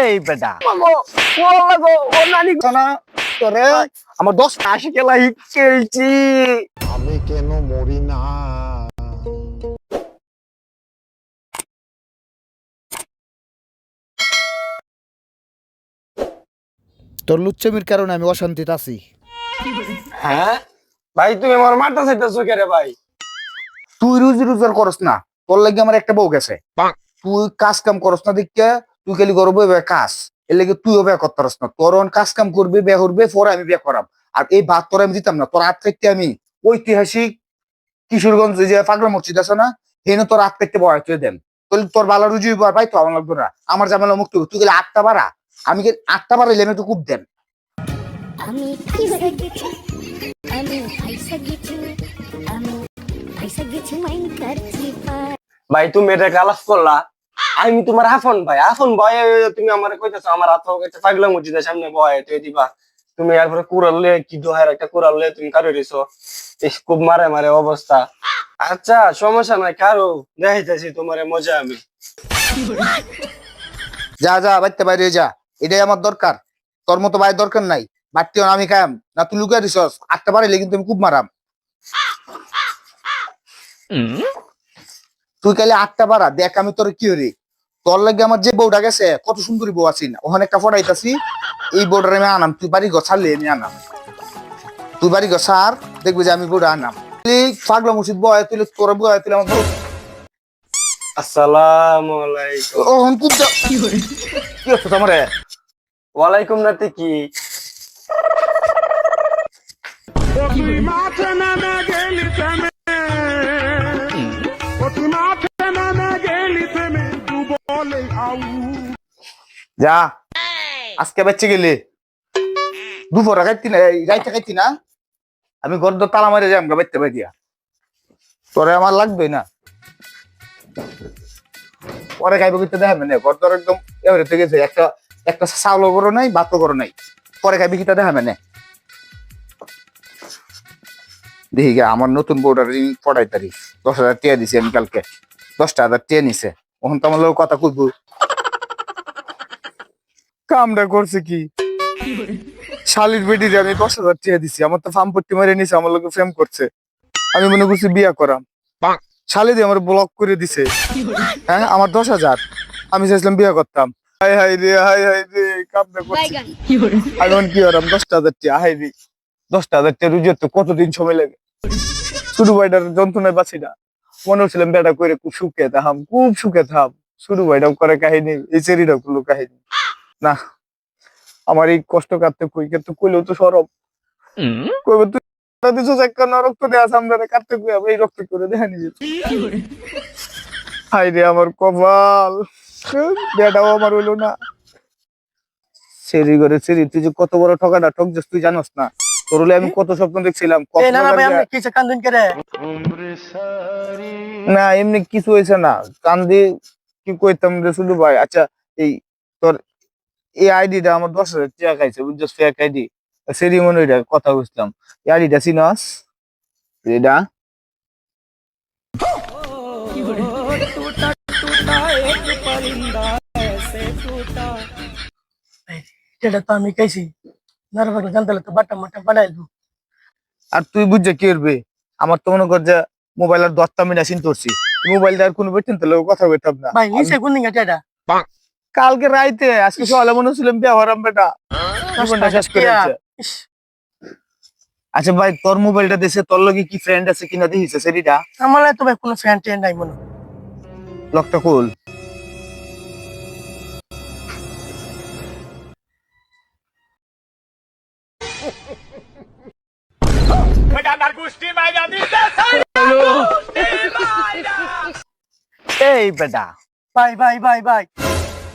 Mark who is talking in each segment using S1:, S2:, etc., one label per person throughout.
S1: এই বেটা তোরে আমার 10টা আশি খেলা খেলছি
S2: আমি কেন মরি না?
S1: তোর লুচ্চামির কারণে আমি অশান্তিতে আছি।
S3: হ্যাঁ ভাই তুমি আমার মারতে চাইতেছো কে রে ভাই?
S1: তুই রুজি রোজগার করস না, তোর লাগে আমার একটা বউ গেছে। তুই কাজ কাম করস না দেখে তুই খালি করবো কাজ, এর লাগে তুইও বিয়ে করতে পারস না। তোর কাজ কাম করবি, বিয়ে করবে, পরে আমি বিয়ে করাম। আর এই ভাত তোর আমি দিতাম না, তোর হাত থেকে আমি ঐতিহাসিক কিশোরগঞ্জ যে পাগলা মসজিদ আছে না, হেনে তোর হাত থেকে বয় তুই দেন। তোর বালা রুজি পাই তো আমার লাগবে না, আমার জামেলা মুক্ত তুই গেলে 8টা বাড়া, আমি 8টা বাড়াইলে আমি একটু খুব দেন।
S4: আমি পয়সা গেছি, আমি পয়সা গেছি, আমি পয়সা গেছি মাইন করছি
S3: ভাই তুমি এটা গালাস করলা। আমি তোমার আফন ভাই, আফন ভাই তুমি আমার কইতেছো আমার হাত একটা পাগলা মসজিদের সামনে বয় তুই দিবা। তুমি এরপরে কুড়ালে কি দোহার একটা কুড়ালে তুমি কারো রেছো, খুব মারে মারে অবস্থা। আচ্ছা সমস্যা নাই, কারো দেখাইতেছি তোমার মজা আমি।
S1: যা যা বাইতে বাইরে যা, এটাই আমার দরকার। তোর মতো ভাই দরকার নাই। বাড়তিও আমি খাম না, তুই লুকিয়ে দিছস 8টা বাড়াইলে কিন্তু আমি খুব মারাম। তুই খালি 8টা বাড়া দেখ আমি তোর কি হরি। তোর লাগে আমার যে বউটা গেছে, কত সুন্দরী বউ আছি না, ওখানে একটা ফটাইতাছি। এই বউটার আমি আনাম, তুই বাড়ি ঘর ছাড়লে আমি আনাম। তুই বাড়ি ঘর ছাড়, দেখবি যে আমি বউটা আনাম। পাগলা মসজিদ বয় তুলে তোর বয় তুলে আমার বউ।
S3: আসসালামু আলাইকুম।
S1: ওহন খুব কি হচ্ছে তোমার?
S3: ওয়ালাইকুম নাতি কি
S1: যা আজকে বেঁচে গেলি, দুপুরে খাইতি না, রাইতে খাইতি না, আমি ঘর তো তালা মারে যাম বেঁচতে পাই দিয়া। তোরে আমার লাগবে না, পরে খাইবো কিন্তু দেখা মানে ঘর তোর একদম এবারে থেকে গেছে। একটা একটা চাউলও করো নাই, ভাতও করো নাই, পরে খাইবি কিটা দেখা মানে। দেখি গে আমার নতুন বউটার পড়াই তারিখ 10,000 টিয়া দিছি আমি কালকে, 10,000 টিয়া নিছে। ওখান তো আমার লোক কথা খুঁজবো, কামটা করছে কি শালির বেটি রে আমি 10,000 টিয়া দিছি, আমার তো ফার্ম পট্টি মারে নিছে, আমার লোক ফ্রেম করছে। আমি মনে করছি বিয়া করাম, শালি দিয়ে আমার ব্লক করে দিছে। হ্যাঁ আমার 10,000, আমি চাইছিলাম বিয়া করতাম। হাই হাই রে, হাই হাই রে, কামটা করছে আমি কি করাম? 10,000 টিয়া, হাই রে 10,000 টিয়া রুজি তো কতদিন সময় লাগে। শুরু ভাইটার যন্ত্রণায় বাঁচি না, মনে হচ্ছিলাম বেটা করে খুব সুখে থাম, খুব সুখে থাম। শুরু ভাইটাও করে কাহিনী, এই চেরিটাও করলো কাহিনী। না আমার এই কষ্ট কাটতে কই কিন্তু কইলেও তো সরব কইবে তুই দিছো একটা রক্ত দেয়া সামনে কাটতে কই এই রক্ত করে দেখা নিজে। হাই রে আমার কপাল, বেটাও আমার হইলো না। সেরি করে সেরি, তুই যে কত বড় ঠকাটা ঠক যাস তুই জানোস না। তোর হলে আমি কত স্বপ্ন দেখছিলাম। না এমনি কিছু হয়েছে না, কান্দি কি কইতাম রে শুধু ভাই। আচ্ছা এই তোর এই আইডিটা আমার 10,000 টাকা খাইছে বুঝছস, ফেক আইডি সেরিমনিটা কথা বুঝলাম। এই আইডিটা চিনস? এটা
S5: এটা তো আমি খাইছি, নারবাগলা জানতে তো বাটা মাটা বানাইলু।
S1: আর তুই বুঝছে কি করবে? আমার তো মনে কর যে মোবাইলের 10টা মিনিট চিন্তা করছি, মোবাইলটা আর কোনো বেতন তো কথা বলতাম না।
S5: ভাই নিচে কোন দিন এটা
S1: কালকে রাইতে, আজকে সকালে মনে হচ্ছিলাম বিয়া হরাম বেটা, জীবনটা শেষ করে দিচ্ছে। আচ্ছা ভাই তোর মোবাইলটা দেশে তোর লগে কি ফ্রেন্ড আছে কিনা দেখিছে সেটা?
S5: আমার তো ভাই কোনো ফ্রেন্ড ট্রেন্ড নাই মনে।
S1: লকটা খুল। এই বেটা
S5: ভাই ভাই ভাই ভাই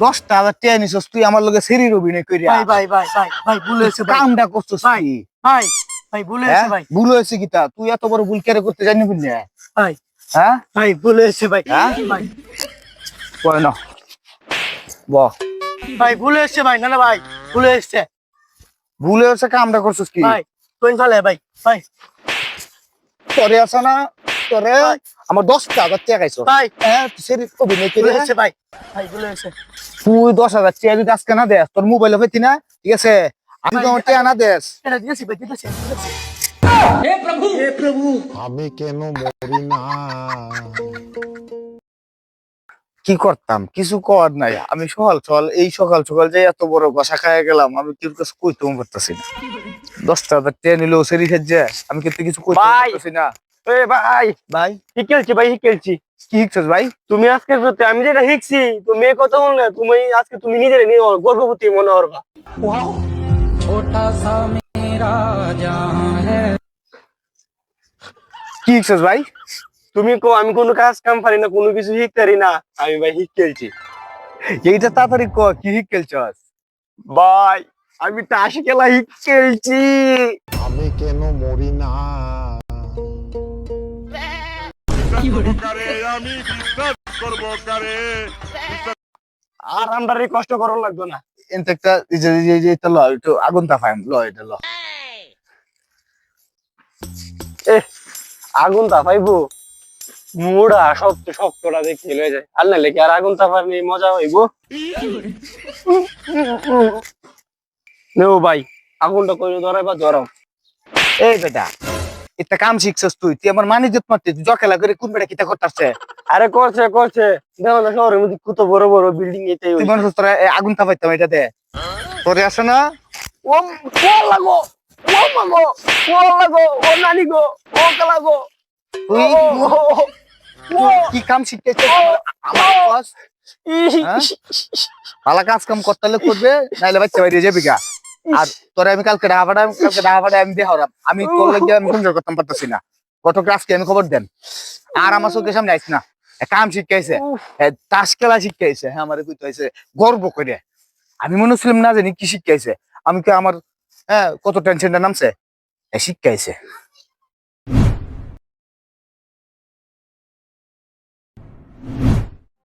S1: 10,000 টাকা নিছস তুই আমার লগে সেরির অভিনয় কইরা।
S5: ভাই ভাই ভাই ভাই ভাই ভুল হয়েছে ভাই,
S1: কামটা করছস
S5: ভাই
S1: কি?
S5: ভাই ভাই ভুল হয়েছে ভাই,
S1: ভুল হয়েছে কি তা? তুই এত বড় ভুল কেন করতে জানি বুঝলি?
S5: ভাই
S1: হ্যাঁ
S5: ভাই ভুল হয়েছে ভাই,
S1: হ্যাঁ
S5: ভাই
S1: কই না ব
S5: ভাই ভুল হয়েছে ভাই, না না ভাই ভুল হয়েছে
S1: ভুল হয়েছে, কামটা করছস কি?
S5: ভাই কোন ফালে ভাই ভাই
S1: তোরে আছে না তোরে আমার 10,000 টাকা খাইছো
S5: ভাই
S1: হ্যাঁ তুই সেরি অভিনয় করে
S5: ভুলে গেছে ভাই ভাই ভুলে গেছে
S1: তুই 10,000 টাকা যদি আজকে না দেস তোর মোবাইলে হইতি না ঠিক আছে আমি তো আমার টাকা না দেস
S5: এটা দিয়েছি ভাই দিতেছি দিতেছি
S2: আমি কেন মরি না
S1: কি করতাম কিছু কর নাই আমি সকাল সকাল যে এত বড় গসা খাইয়া গেলাম আমি তোর কাছে কইতেও পারতাছি না 10,000 টাকা নিলো সেরি খেজে আমি কিন্তু কিছু কইতে
S3: ভাই।
S1: পারতাছি না
S3: এ ভাই
S1: ভাই
S3: হিকেলছি ভাই হিকেলছি
S1: কি শিখছস ভাই
S3: তুমি আজকে সত্যি আমি যেটা শিখছি তুমি এই কথা বললে তুমি আজকে তুমি নিজের নিয়ে গর্ভবতী মনে করবা
S1: কি শিখছস ভাই
S3: তুমি কো আমি কোনো কাজ কাম পারি না কোনো কিছু শিখতে পারি না আমি ভাই শিখেলছি
S1: এইটা তাড়াতাড়ি ক কি শিখছস
S3: ভাই আমি তাসি খেলা শিখেলছি
S2: আমি কেন মরি না
S3: আর আমরা কষ্ট করার লাগবে না
S1: এনতে একটা এটা ল একটু আগুন তাপাই ল এটা ল
S3: এ আগুন তাপাইবো মুড়া শক্ত শক্তটা দেখে লয়ে যায় আর নাহলে কি আর আগুন তাপার নিয়ে মজা হইবো নেও ভাই আগুনটা কইলো ধরাইবা ধরাও
S1: এই বেটা এটা কাম শিখছস তুই আমার মানিজত মারতে তুই জকেলা করে কোন বেটা কিতা করতাছে
S3: আরে করছে দেখো না শহরের মধ্যে কত বড় বড় বিল্ডিং এটাই
S1: তুই মানুষ তোরা আগুন তাপাইতাম এটাতে তোরে আসে না
S3: ও লাগো ও মাগো ও লাগো ও নানি গো ও কালাগো
S1: তুই কি কাম শিখতেছিস আমার বস হ্যাঁ? ভালো কাজ কাম করতে হলে করবে নাইলে বাচ্চা বাইরে যাবি গা আর তোরে আমি কালকে ডাহাবাড়া আমি দেহরাম আমি তোর লাগে আমি সংসার করতাম পারতাছি না ফটোগ্রাফকে আমি খবর দেন আর আমার চোখের সামনে আইস না কাম শিখাইছে তাস খেলা শিখাইছে হ্যাঁ আমার কইতে গর্ব করে আমি মনে ছিলাম না জানি কি শিখাইছে আমি কি আমার হ্যাঁ কত টেনশনটা নামছে শিখাইছে